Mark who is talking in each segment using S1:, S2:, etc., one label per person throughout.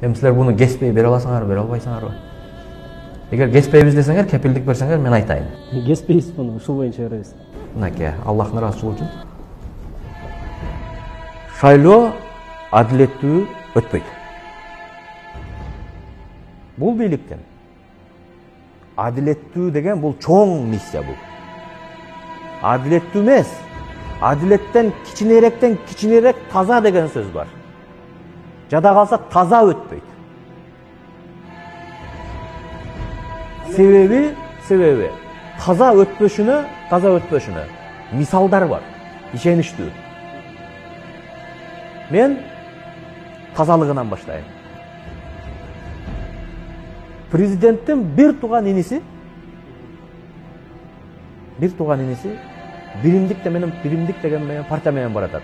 S1: Эми силер буну кеспей бере аласыңарбы, бере албайсыңарбы? Эгер кеспейбиз десеңер, кепилдик берсеңер, мен айтайын.
S2: Кеспейбиз буну, ушул боюнча беребиз.
S1: Мынакей, Аллахтын ыраазычылыгы үчүн. Шайлоо адилеттүү өтпөйт. Бул бийликтен адилеттүү деген бул чоң миссия бул. Адилеттүү эмес, адилеттен кичинерек таза деген сөз бар. Жада калса таза өтпөйт. Себеби таза өтпөшүнө мисалдар бар, ишеничтүү. Мен тазалыгынан баштайын. Президенттин бир тууган иниси биримдик деген менен партия менен баратат.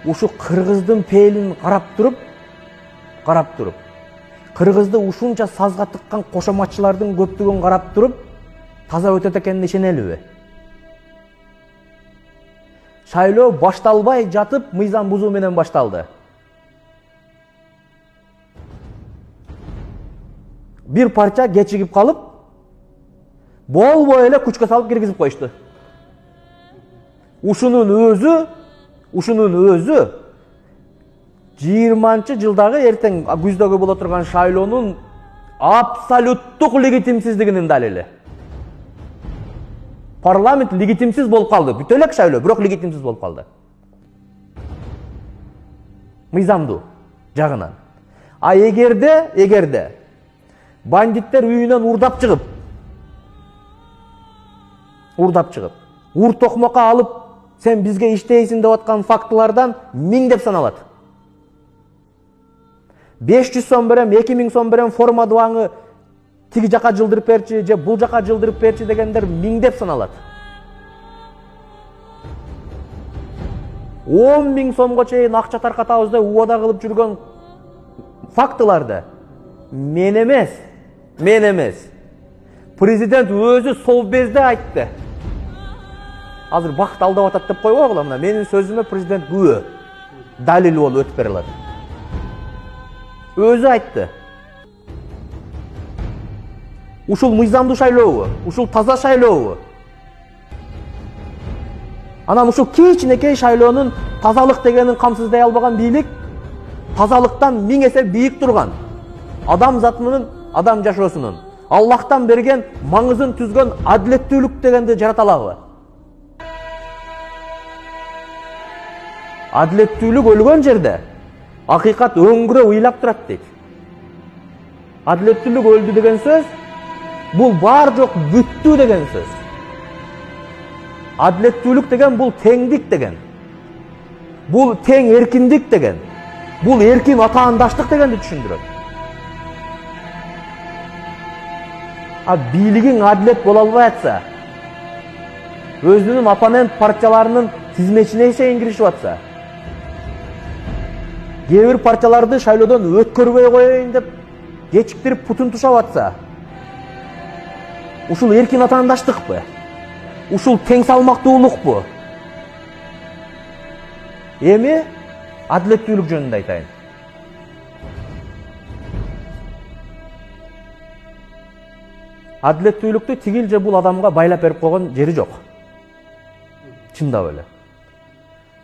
S1: Ушу кыргыздын пейлин карап туруп, кыргызды ушунча сазга тыккан кошоматчылардын көптүгүн карап туруп, таза өтөт экенине ишенелиби? Шайлоо башталбай жатып мыйзам бузуу менен башталды. Бир парча кечигип калып, болбой эле күчкө салып киргизип коюшту. Ушунун өзү 20-жылдагы эртең күздөгү боло турган шайлоонун абсолюттук легитимсиздигинин далили. Парламент легитимсиз болуп калды. Бүтө элек шайлоо, бирок легитимсиз болуп калды. Мыйзамдуу жагынан. А эгерде бандиттер үйүнөн урдап чыгып, ур токмокко алып, сен бизге иштейсиң деп аткан фактылардан 1000 деп саналат. 500 сом берем, 2000 сом берем, форма дубаңы тиги жака жылдырып берчи, же бул жака жылдырып берчи дегендер 1000 деп саналат. 10 000 сомго чейин акча таркатабыз деп убада кылып жүргөн фактыларды мен эмес. Президент өзү Совбезде айтты. Азыр бакыт алдап атат деп койгула, мына менин сөзүмө президент күбө. Далил болуп өтүп бере алат. Өзү айтты. Ушул мыйзамдуу шайлообу, ушул таза шайлообу. Анан ушул кичинекей шайлоонун тазалык дегенин камсыздай албаган бийлик тазалыктан 1000 эсе бийик турган. Адам затынын, адам жашоосунун Аллахтан берген маңызын түзгөн адилеттүүлүк дегенди жарата алабы? Адилеттүүлүк өлгөн жерде акыйкат өңгүрө ыйлап турат дейт. Адилеттүүлүк өлдү деген сөз бул бар жок бүттү деген сөз. Адилеттүүлүк деген бул теңдик деген. Бул тең эркиндик деген. Бул эркин атаандаштык дегенди түшүндүрөт. А бийлигиң адилет боло албай атса, өзүнүн оппонент партияларынын тизмечине чейин киришип атса, кээ бир партияларды шайлоодон өткөрбөй коеюн деп кечиктирип путун тушап атса, ушул эркин атаандаштыкпы? Ушул тең салмактуулукпу? Эми адилеттүүлүк жөнүндө айтайын. Адилеттүүлүктү тигил же бул адамга байлап берип койгон жери жок. Чындап эле.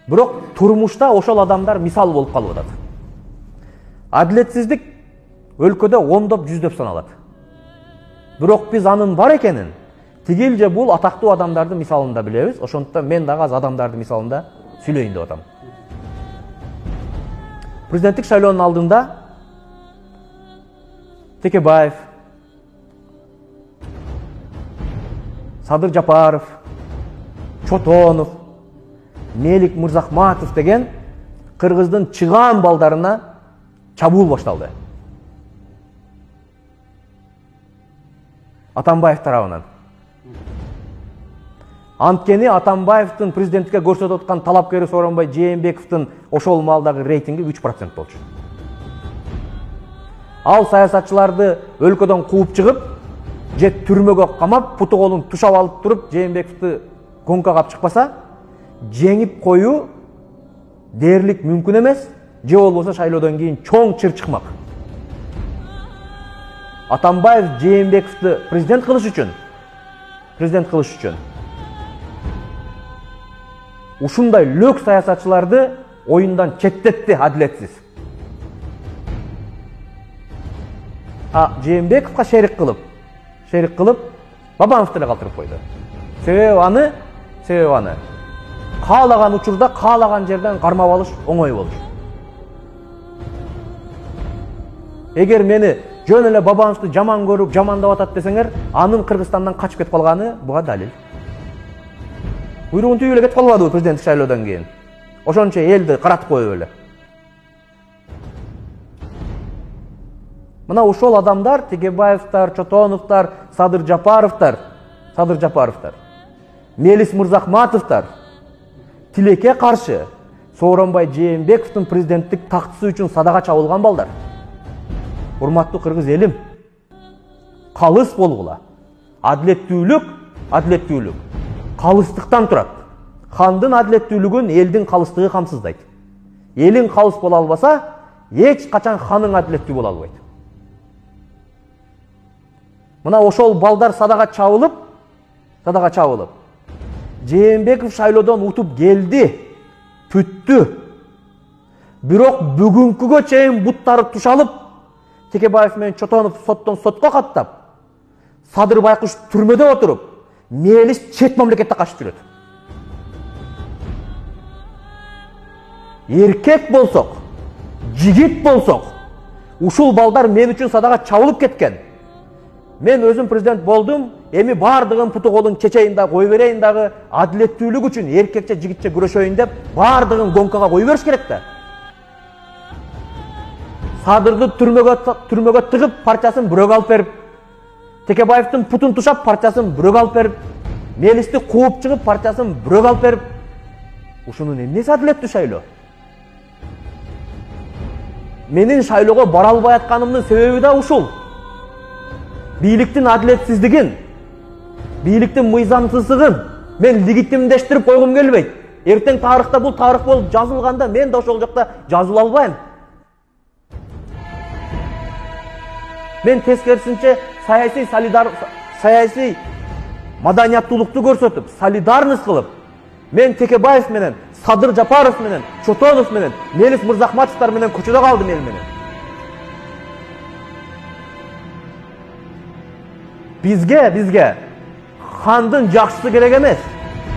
S1: Бирок турмушта ошол адамдар мисал болуп калып атат. Адилетсиздик өлкөдө 10 деп 100 деп саналат. Бирок биз анын бар экенин тигил же бул атактуу адамдардын мисалында билебиз. Ошондуктан мен дагы аз адамдардын мисалында сүйлөйүн деп атам. Президенттик шайлоонун алдында Текебаев, Садыр Жапаров, Чотонов, Мелик Мырзахматов деген кыргыздын чыгаан балдарына чабуул башталды. Атамбаев тарабынан. Анткени Атамбаевдин президенттикке көрсөтүп аткан талапкери Сооронбай Жээнбековдун ошол маалдагы рейтинги 3% болчу. Ал саясатчыларды өлкөдөн кууп чыгып, же түрмөгө камап, путу колун тушап алып туруп, Жээнбековду гонкага алып чыкпаса, жеңип коюу дээрлик мүмкүн эмес, же болбосо шайлоодон кийин чоң чыр чыкмак. Атамбаев Жээнбековду президент кылыш үчүн ушундай лөк саясатчыларды оюндан четтетти адилетсиз. Жээнбековго шерик кылып Бабановду эле калтырып койду. Себеби аны каалаган учурда каалаган жерден кармап алыш оңой болуш. Эгер мени жөн эле Бабановду жаман көрүп, жамандап атат десеңер, анын Кыргызстандан качып кетип калганы буга далил. Буйругун түйүп эле кетип калбадыбы президенттик шайлоодон кийин. Ошончо элди каратып коюп эле. Мына ошол адамдар, Тегебаевтар, Чотоновтар, Садыр Жапаровтар, Мелис Мырзахматовтар тилекке каршы Сооронбай Жээнбековдун президенттик тактысы үчүн садага чабылган балдар. Урматтуу кыргыз элим, калыс болгула. Адилеттүүлүк калыстыктан турат. Хандын адилеттүүлүгүн элдин калыстыгы камсыздайт. Элин калыс боло албаса, эч качан ханын адилеттүү боло албайт. Мына ошол балдар садага чабылып, Жээнбеков шайлоодон утуп келди, бүттү. Бирок бүгүнкүгө чейин буттары тушалып, Текебаев менен Чотонов соттон сотко каттап, Садыр Байкуш түрмөдө отуруп, Мелис чет мамлекетте качып жүрөт. Эркек болсок, жигит болсок, ушул балдар мен үчүн садага чабылып кеткен. Мен өзүм президент болдум, эми бардыгын путу колун чечейин да, кой берейин дагы, адилеттүүлүк үчүн эркекче, жигитче күрөшөйүн деп, бардыгын гонкага кой бериш керек да. Садырды түрмөгө тыгып, партиясын бирөөгө алып берип, Текебаевдин путун тушап, партиясын бирөөгө алып берип, Мелисти кууп чыгып, партиясын бирөөгө алып берип, ушунун эмнеси адилеттүү шайлоо? Менин шайлоого бара албай атканымдын себеби да ушул. Бийликтин адилетсиздигин, бийликтин мыйзамсыздыгын мен легитимдештирип койгум келбейт. Эртең тарыхта бул тарых болуп жазылганда мен да ошол жакта жазыла албайм. Мен тескерисинче саясий маданияттуулукту көрсөтүп, солидарность кылып, мен Текебаев менен, Садыр Жапаров менен, Чотонов менен, Мелис Мырзахматовтар менен көчөдө калдым эл менен. Бизге хандын жакшысы керек эмес.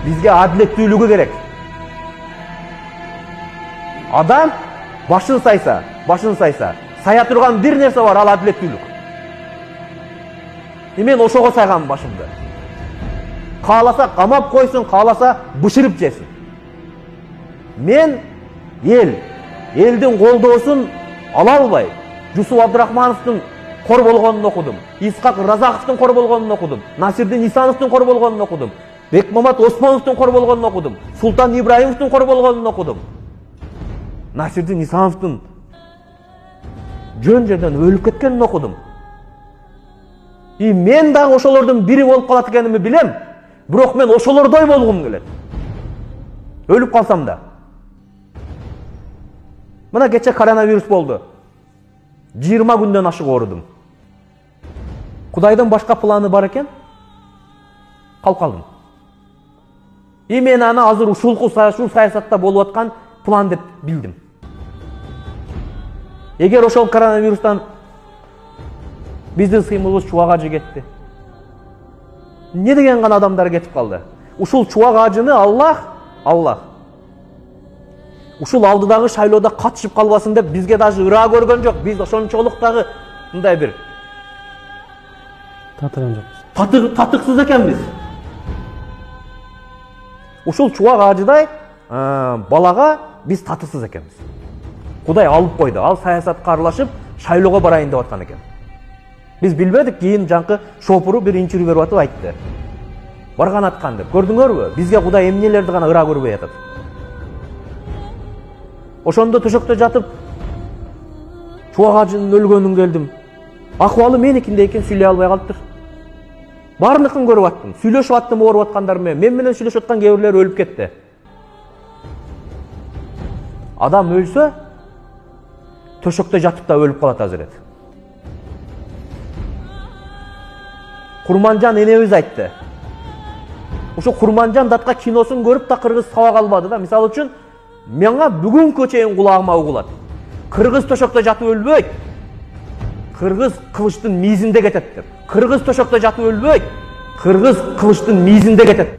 S1: Бизге адилеттүүлүгү керек. Адам башын сайса, сая турган бир нерсе бар, ал адилеттүүлүк. Мен ошого сайгам башымды. Кааласа камап койсун, кааласа бышырып жесин. Мен элдин колдоосун ала албай, Жусуп Абдрахмановдун кор болгонун окудум. Исхак Разаковдун кор болгонун окудум. Насирдин Исановдун кор болгонун окудум. Бекмамат Осмоновдун кор болгонун окудум. Султан Ибраимовдун кор болгонун окудум. Насирдин Исановдун жөн жерден өлүп кеткенин окудум. Мен дагы ошолордун бири болуп калат экенимди билем. Бирок мен ошолордой болгум келет. Өлүп калсам да. Мына кече коронавирус болду. 20 күндөн ашык оорудум. Кудайдын башка планы бар экен. Калып калдым. Мен аны азыр ушул саясатта болуп аткан план деп билдим. Эгер ошол коронавирустан биздин сыймылыбыз чубак ажы кетти. Не деген гана адамдар кетип калды. Ушул чубак ажыны Аллах ушул алдыдагы шайлоодо катышып калбасын деп бизге даже ыраа көргөн жок. Биз ошончолук дагы мындай бир
S2: татыган жокпуз.
S1: Татыксыз экенбиз. Ушул чубак ажыдай балага биз татыксыз экенбиз. Кудай алып койду. Ал саясатка аралашып, шайлоого барайын деп аткан экен. Биз билбедик, кийин жаңкы шопуру бир интервью берип атып айтты. Барган аткан деп. Көрдүңөрбү? Бизге Кудай эмнелерди гана ыраа көрбөй атат. Ошондо төшөктө жатып, чубак ажынын өлгөнүн келдим. Акыбалы меникиндей экен, сүйлөй албай калыптыр. Баарыныкын көрүп аттым. Сүйлөшүп аттым ооруп аткандар менен. Мен менен сүйлөшүп аткан кээ бирлер өлүп кетти. Адам өлсө, төшөктө жатып да өлүп калат азырет. Курманжан энебиз айтты. Ошо Курманжан датка киносун көрүп да кыргыз сабак албады да. Мисалы үчүн, мага бүгүnkө чейин кулагыма угулат. Кыргыз төшөктө жатып өлбөйт. Кыргыз кылычтын мизинде кетет деп. Кыргыз төшөктө жатып өлбөйт. Кыргыз кылычтын мизинде кетет.